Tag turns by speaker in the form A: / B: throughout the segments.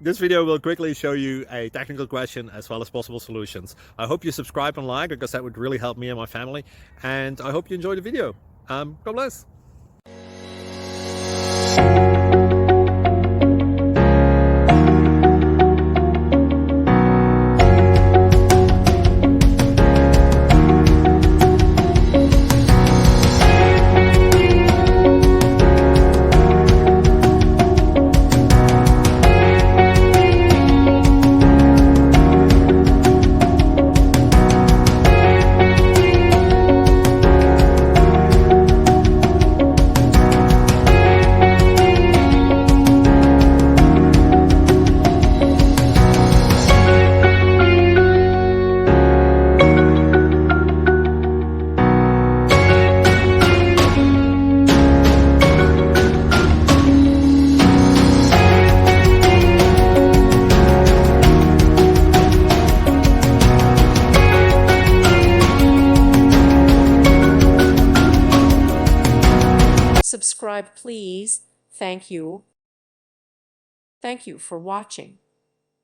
A: This video will quickly show you a technical question as well as possible solutions. I hope you subscribe and like, because that would really help me and my family. And I hope you enjoy the video. God bless.
B: Subscribe, please. Thank you. Thank you for watching.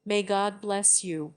B: May God bless you.